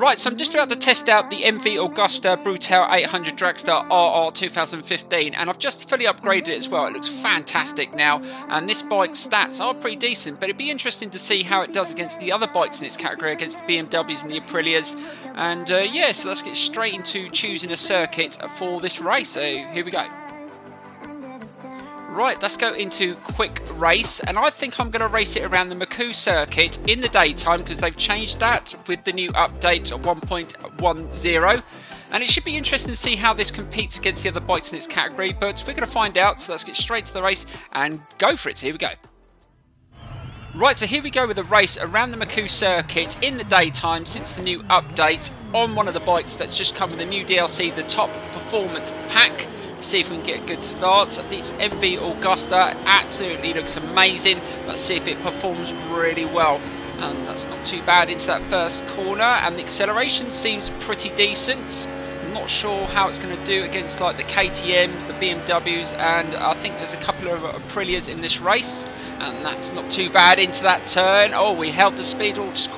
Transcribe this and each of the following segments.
Right, so I'm just about to test out the MV Agusta Brutale 800 Dragster RR 2015, and I've just fully upgraded it as well. It looks fantastic now, and this bike's stats are pretty decent, but it'd be interesting to see how it does against the other bikes in its category, against the BMWs and the Aprilias. And yeah, so let's get straight into choosing a circuit for this race. So here we go. Right, let's go into quick race, and I think I'm going to race it around the Macau circuit in the daytime because they've changed that with the new update 1.10, and it should be interesting to see how this competes against the other bikes in its category, but we're going to find out. So let's get straight to the race and go for it. So here we go. Right, so here we go with a race around the Macau circuit in the daytime since the new update on one of the bikes that's just come with the new DLC, the Top Performance Pack. See if we can get a good start. This MV Agusta absolutely looks amazing. Let's see if it performs really well. And that's not too bad into that first corner, and the acceleration seems pretty decent. I'm not sure how it's going to do against like the KTMs, the BMWs, and I think there's a couple of Aprilias in this race, and that's not too bad into that turn. Oh, we held the speed, or just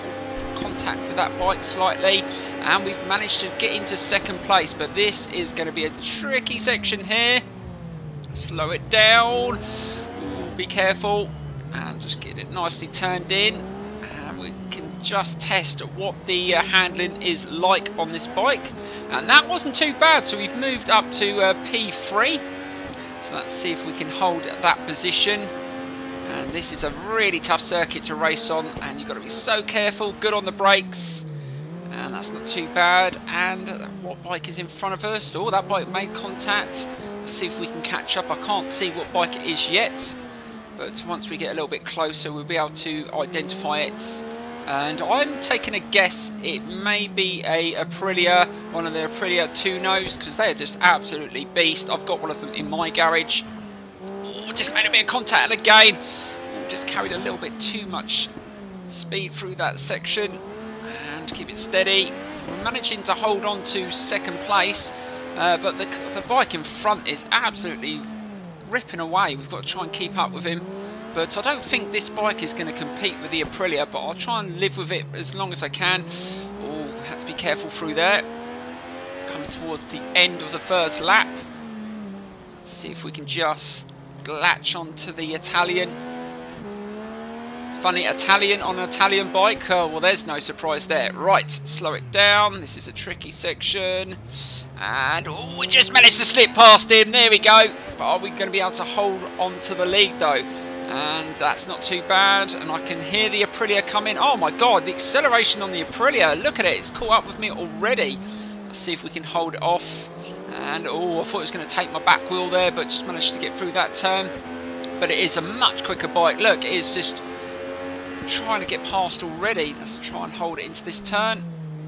contact with that bike slightly, and we've managed to get into second place, but this is going to be a tricky section here. Slow it down. Ooh, be careful, and just get it nicely turned in, and we can just test what the handling is like on this bike, and that wasn't too bad. So we've moved up to P3, so let's see if we can hold that position. And this is a really tough circuit to race on, and you've got to be so careful, good on the brakes, and that's not too bad. And what bike is in front of us? Oh, that bike made contact. Let's see if we can catch up. I can't see what bike it is yet, but once we get a little bit closer, we'll be able to identify it. And I'm taking a guess it may be a Aprilia, one of the Aprilia Tunos, because they are just absolutely beast. I've got one of them in my garage. Just made a bit of contact, and again just carried a little bit too much speed through that section, and keep it steady. We're managing to hold on to second place, but the bike in front is absolutely ripping away. We've got to try and keep up with him, but I don't think this bike is going to compete with the Aprilia, but I'll try and live with it as long as I can. Oh, had to be careful through there. Coming towards the end of the first lap. Let's see if we can just latch onto the Italian. It's funny, Italian on an Italian bike. Oh, well, there's no surprise there. Right, slow it down. This is a tricky section, and oh, we just managed to slip past him. There we go. But are we going to be able to hold on to the lead though? And that's not too bad. And I can hear the Aprilia coming. Oh my god, the acceleration on the Aprilia, look at it, it's caught up with me already. Let's see if we can hold it off. And oh, I thought it was going to take my back wheel there, but just managed to get through that turn. But it is a much quicker bike. Look, it is just trying to get past already. Let's try and hold it into this turn,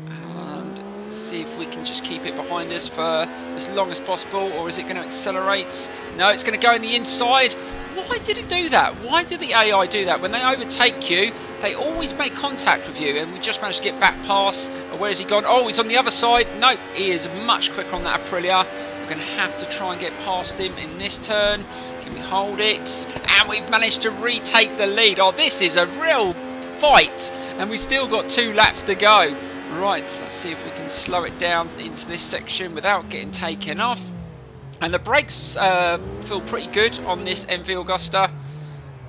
and see if we can just keep it behind us for as long as possible. Or is it going to accelerate? No, it's going to go in the inside. Why did it do that? Why do the AI do that? When they overtake you, they always make contact with you, and we just managed to get back past. Where has he gone? Oh, he's on the other side. No, he is much quicker on that Aprilia. We're going to have to try and get past him in this turn. Can we hold it? And we've managed to retake the lead. Oh, this is a real fight, and we've still got 2 laps to go. Right, let's see if we can slow it down into this section without getting taken off. And the brakes feel pretty good on this MV Agusta.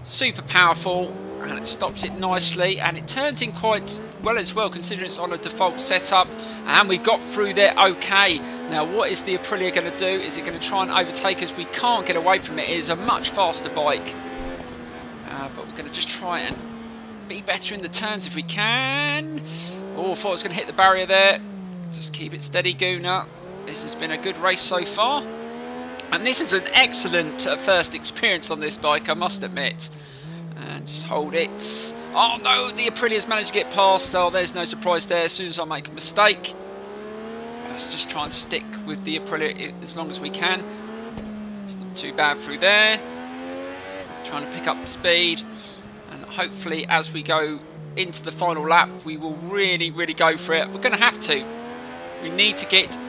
Super powerful, and it stops it nicely, and it turns in quite well as well, considering it's on a default setup. And we got through there okay. Now, what is the Aprilia going to do? Is it going to try and overtake us? We can't get away from it. It is a much faster bike, but we're going to just try and be better in the turns if we can. Oh, I thought I was going to hit the barrier there. Just keep it steady, Gooner. This has been a good race so far. And this is an excellent first experience on this bike, I must admit. And just hold it. Oh no, the Aprilia's managed to get past. Oh, there's no surprise there as soon as I make a mistake. Let's just try and stick with the Aprilia as long as we can. It's not too bad through there. Trying to pick up speed. And hopefully as we go into the final lap, we will really, really go for it. We're going to have to. We need to get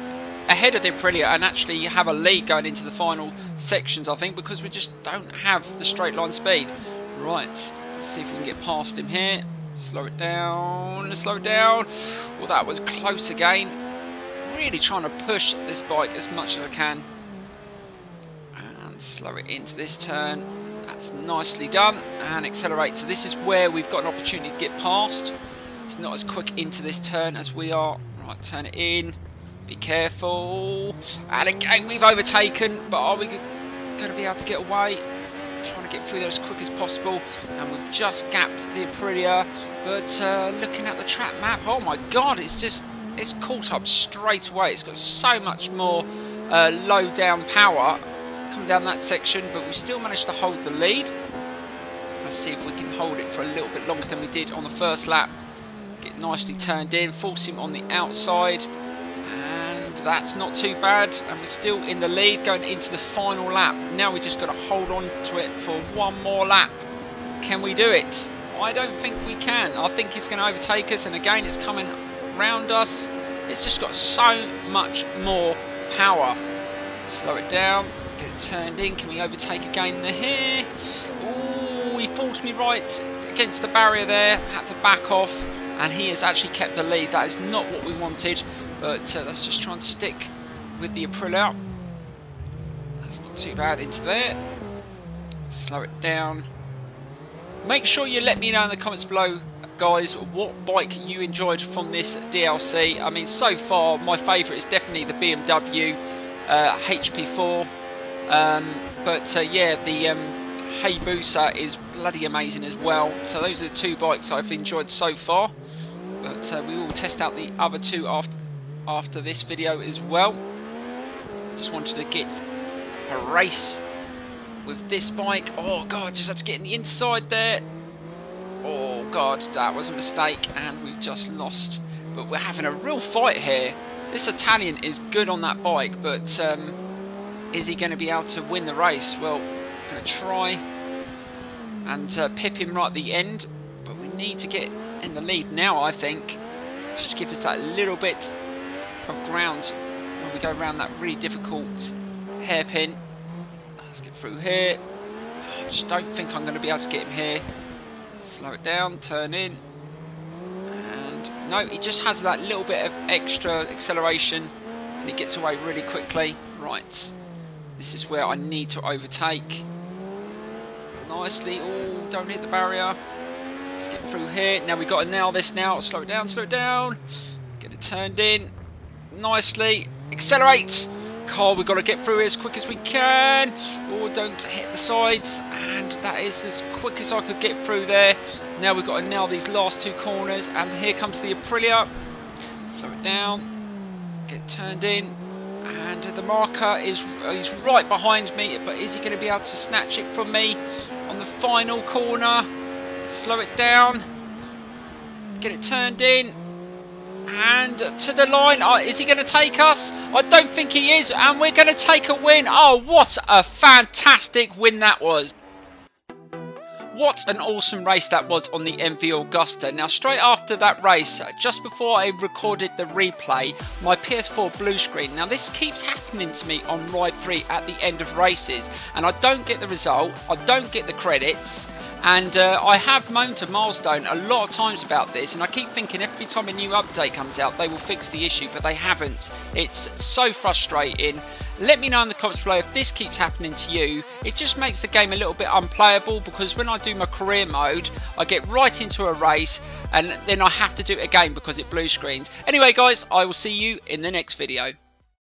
ahead of the Aprilia and actually have a lead going into the final sections, I think, because we just don't have the straight line speed. Right, let's see if we can get past him here. Slow it down, slow it down. Well, that was close again. Really trying to push this bike as much as I can. And slow it into this turn. That's nicely done. And accelerate. So this is where we've got an opportunity to get past. It's not as quick into this turn as we are. Right, turn it in. Be careful. And again, we've overtaken. But are we going to be able to get away? Trying to get through there as quick as possible, and we've just gapped the Aprilia. But looking at the track map, oh my god, it's caught up straight away. It's got so much more low down power coming down that section, but we still managed to hold the lead. Let's see if we can hold it for a little bit longer than we did on the first lap. Get nicely turned in, force him on the outside. That's not too bad, and we're still in the lead going into the final lap. Now we just got to hold on to it for one more lap. Can we do it? I don't think we can. I think he's going to overtake us, and again it's coming round us. It's just got so much more power. Slow it down, get it turned in. Can we overtake again here? Oh, he forced me right against the barrier there. Had to back off, and he has actually kept the lead. That is not what we wanted. But let's just try and stick with the Aprilia. That's not too bad into there. Slow it down. Make sure you let me know in the comments below, guys, what bike you enjoyed from this DLC. I mean, so far, my favourite is definitely the BMW HP4. Yeah, the Hayabusa is bloody amazing as well. So those are the two bikes I've enjoyed so far. But we will test out the other two after this video as well. Just wanted to get a race with this bike. Oh god, just had to get in the inside there. Oh god, that was a mistake, and we've just lost. But we're having a real fight here. This Italian is good on that bike, but is he going to be able to win the race? Well, I'm going to try and pip him right at the end, but we need to get in the lead now, I think, just to give us that little bit of ground when we go around that really difficult hairpin. Let's get through here. I just don't think I'm going to be able to get him here. Slow it down, turn in, and no, he just has that little bit of extra acceleration, and he gets away really quickly. Right, this is where I need to overtake nicely. Oh, don't hit the barrier. Let's get through here. Now we've got to nail this now. Slow it down, get it turned in nicely. Accelerate. Carl, we've got to get through here as quick as we can. Oh, don't hit the sides. And that is as quick as I could get through there. Now we've got to nail these last two corners. And here comes the Aprilia. Slow it down. Get it turned in. And the marker is right behind me. But is he going to be able to snatch it from me on the final corner? Slow it down. Get it turned in. And to the line. Is he going to take us? I don't think he is. And we're going to take a win. Oh, what a fantastic win that was. What an awesome race that was on the MV Agusta. Now, straight after that race, just before I recorded the replay, my PS4 blue screen. Now, this keeps happening to me on Ride 3 at the end of races. And I don't get the result. I don't get the credits. And I have moaned to Milestone a lot of times about this, and I keep thinking every time a new update comes out they will fix the issue, but they haven't. It's so frustrating. Let me know in the comments below if this keeps happening to you. It just makes the game a little bit unplayable, because when I do my career mode I get right into a race and then I have to do it again because it blue screens. Anyway guys, I will see you in the next video.